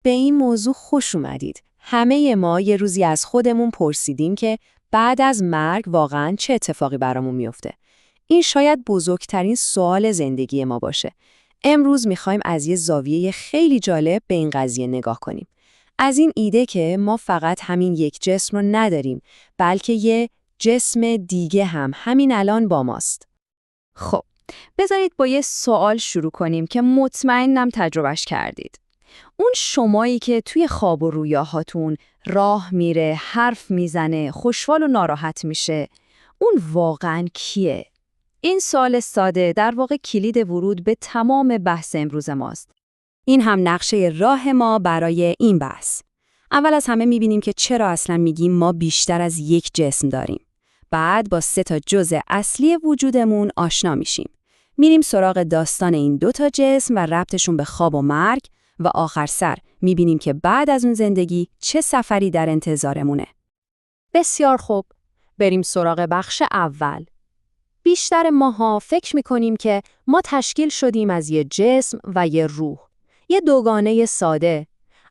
به این موضوع خوش اومدید. همه ما یه روزی از خودمون پرسیدیم که بعد از مرگ واقعاً چه اتفاقی برامون میفته. این شاید بزرگترین سوال زندگی ما باشه. امروز میخوایم از یه زاویه خیلی جالب به این قضیه نگاه کنیم. از این ایده که ما فقط همین یک جسم رو نداریم، بلکه یه جسم دیگه هم همین الان با ماست. خب، بذارید با یه سوال شروع کنیم که مطمئنم تجربهش کردید. اون شمایی که توی خواب و رویاهاتون راه میره، حرف میزنه، خوشحال و ناراحت میشه، اون واقعاً کیه؟ این سوال ساده در واقع کلید ورود به تمام بحث امروز ماست. این هم نقشه راه ما برای این بحث. اول از همه میبینیم که چرا اصلا میگیم ما بیشتر از یک جسم داریم. بعد با 3 جزء اصلی وجودمون آشنا میشیم. میریم سراغ داستان این 2 جسم و ربطشون به خواب و مرگ و آخر سر میبینیم که بعد از اون زندگی چه سفری در انتظارمونه. بسیار خوب. بریم سراغ بخش اول. بیشتر ماها فکر میکنیم که ما تشکیل شدیم از یه جسم و یه روح. یه دوگانه ساده.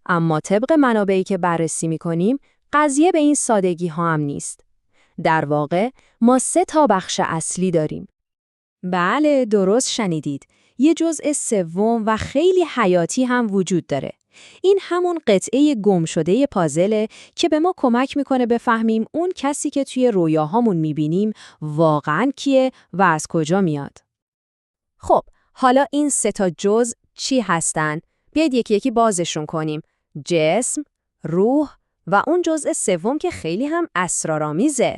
اما طبق منابعی که بررسی میکنیم، قضیه به این سادگی ها هم نیست. در واقع ما 3 بخش اصلی داریم. بله، درست شنیدید. یه جزء سوم و خیلی حیاتی هم وجود داره. این همون قطعه گم شده پازله که به ما کمک میکنه بفهمیم اون کسی که توی رویاهامون میبینیم واقعاً کیه و از کجا میاد. خب، حالا این 3 جزء چی هستن؟ بیاید یکی یکی بازشون کنیم. جسم، روح و اون جزء سوم که خیلی هم اسرارآمیزه.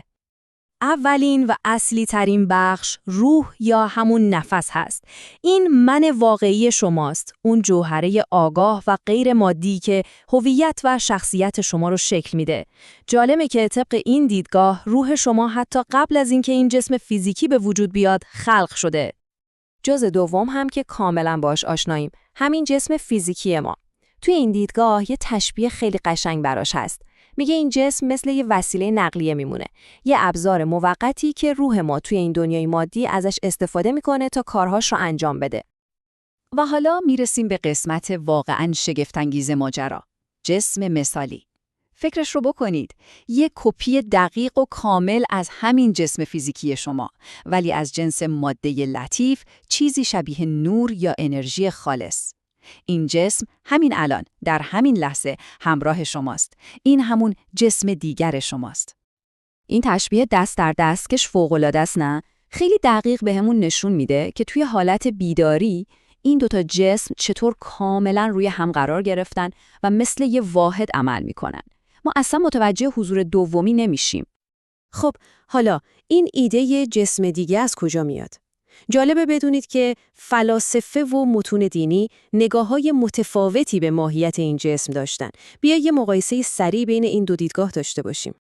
اولین و اصلی ترین بخش روح یا همون نفس هست. این من واقعی شماست، اون جوهره آگاه و غیر مادی که هویت و شخصیت شما رو شکل میده. جالبه که طبق این دیدگاه روح شما حتی قبل از اینکه این جسم فیزیکی به وجود بیاد خلق شده. جزء دوم هم که کاملا باش آشناییم، همین جسم فیزیکی ما. توی این دیدگاه یه تشبیه خیلی قشنگ براش هست. میگه این جسم مثل یه وسیله نقلیه میمونه. یه ابزار موقتی که روح ما توی این دنیای مادی ازش استفاده میکنه تا کارهاش رو انجام بده. و حالا میرسیم به قسمت واقعاً شگفت‌انگیز ماجرا. جسم مثالی. فکرش رو بکنید. یه کپی دقیق و کامل از همین جسم فیزیکی شما، ولی از جنس ماده لطیف، چیزی شبیه نور یا انرژی خالص. این جسم همین الان در همین لحظه همراه شماست. این همون جسم دیگر شماست. این تشبیه دست در دستکش فوق‌العاده است، نه؟ خیلی دقیق بهمون نشون میده که توی حالت بیداری این 2 جسم چطور کاملا روی هم قرار گرفتن و مثل یه واحد عمل میکنن. ما اصلا متوجه حضور دومی نمیشیم. خب، حالا این ایده جسم دیگه از کجا میاد؟ جالبه بدونید که فلاسفه و متون دینی نگاه‌های متفاوتی به ماهیت این جسم داشتن. بیا یه مقایسه سریع بین این 2 دیدگاه داشته باشیم.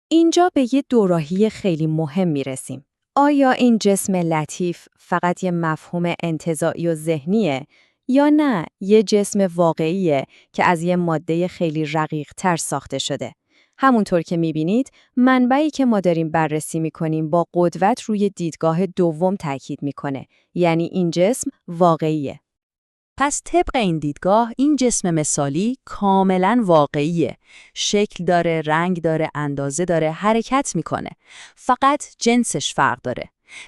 اینجا به یه دوراهی خیلی مهم میرسیم. آیا این جسم لطیف فقط یه مفهوم انتزاعی و ذهنیه یا نه یه جسم واقعیه که از یه ماده خیلی رقیق‌تر ساخته شده؟ همونطور که می‌بینید، منبعی که ما داریم بررسی می‌کنیم با قدرت روی دیدگاه دوم تاکید می‌کنه، یعنی این جسم واقعیه. پس طبق این دیدگاه، این جسم مثالی کاملاً واقعیه. شکل داره، رنگ داره، اندازه داره، حرکت می‌کنه. فقط جنسش فرق داره.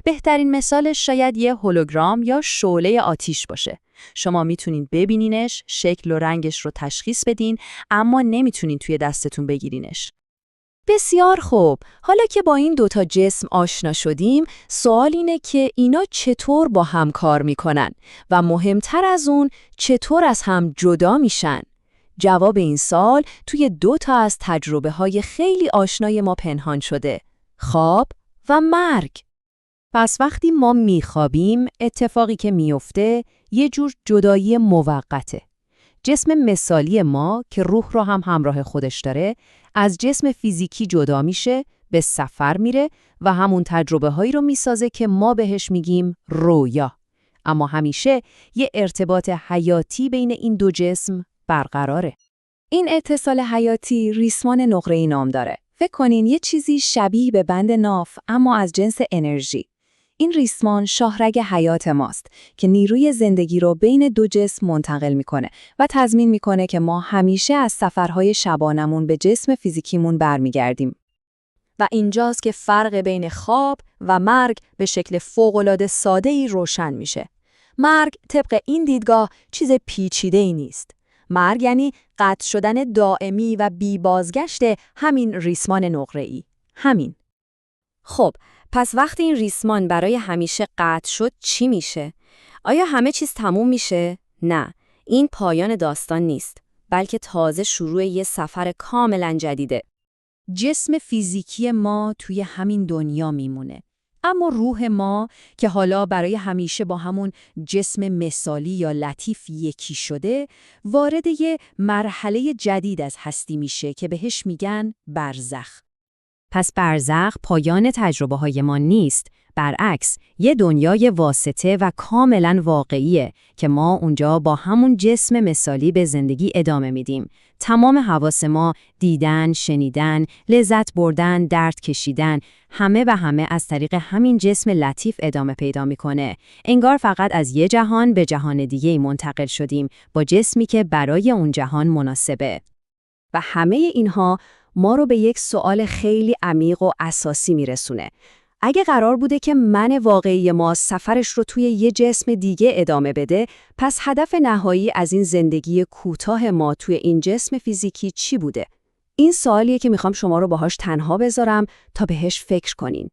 بهترین مثالش شاید یه هولوگرام یا شعله آتیش باشه. شما میتونین ببینینش، شکل و رنگش رو تشخیص بدین، اما نمیتونین توی دستتون بگیرینش. بسیار خوب، حالا که با این 2 جسم آشنا شدیم، سوال اینه که اینا چطور با هم کار میکنن و مهمتر از اون چطور از هم جدا میشن؟ جواب این سوال توی 2 از تجربه‌های خیلی آشنای ما پنهان شده: خواب و مرگ. پس وقتی ما میخوابیم، اتفاقی که میفته یه جور جدایی موقته. جسم مثالی ما که روح رو هم همراه خودش داره، از جسم فیزیکی جدا میشه، به سفر میره و همون تجربه هایی رو میسازه که ما بهش میگیم رویا. اما همیشه یه ارتباط حیاتی بین این 2 جسم برقراره. این اتصال حیاتی ریسمان نقره‌ای نام داره. فکر کنین یه چیزی شبیه به بند ناف اما از جنس انرژی. این ریسمان شاهرگ حیات ماست که نیروی زندگی رو بین دو جسم منتقل میکنه و تضمین میکنه که ما همیشه از سفرهای شبانمون به جسم فیزیکیمون برمیگردیم. و اینجاست که فرق بین خواب و مرگ به شکل فوق‌العاده ساده‌ای روشن میشه. مرگ طبق این دیدگاه چیز پیچیده‌ای نیست. مرگ یعنی قطع شدن دائمی و بی بازگشت همین ریسمان نقره‌ای. همین. خب، پس وقتی این ریسمان برای همیشه قطع شد چی میشه؟ آیا همه چیز تموم میشه؟ نه، این پایان داستان نیست، بلکه تازه شروع یه سفر کاملا جدیده. جسم فیزیکی ما توی همین دنیا میمونه. اما روح ما که حالا برای همیشه با همون جسم مثالی یا لطیف یکی شده، وارد یه مرحله جدید از هستی میشه که بهش میگن برزخ. پس برزخ پایان تجربه‌های ما نیست، برعکس یه دنیای واسطه و کاملا واقعیه که ما اونجا با همون جسم مثالی به زندگی ادامه میدیم. تمام حواس ما، دیدن، شنیدن، لذت بردن، درد کشیدن، همه و همه از طریق همین جسم لطیف ادامه پیدا میکنه. انگار فقط از یه جهان به جهان دیگه منتقل شدیم با جسمی که برای اون جهان مناسبه. و همه اینها ما رو به یک سوال خیلی عمیق و اساسی میرسونه. اگه قرار بوده که من واقعی ما سفرش رو توی یه جسم دیگه ادامه بده، پس هدف نهایی از این زندگی کوتاه ما توی این جسم فیزیکی چی بوده؟ این سوالیه که میخوام شما رو باهاش تنها بذارم تا بهش فکر کنین.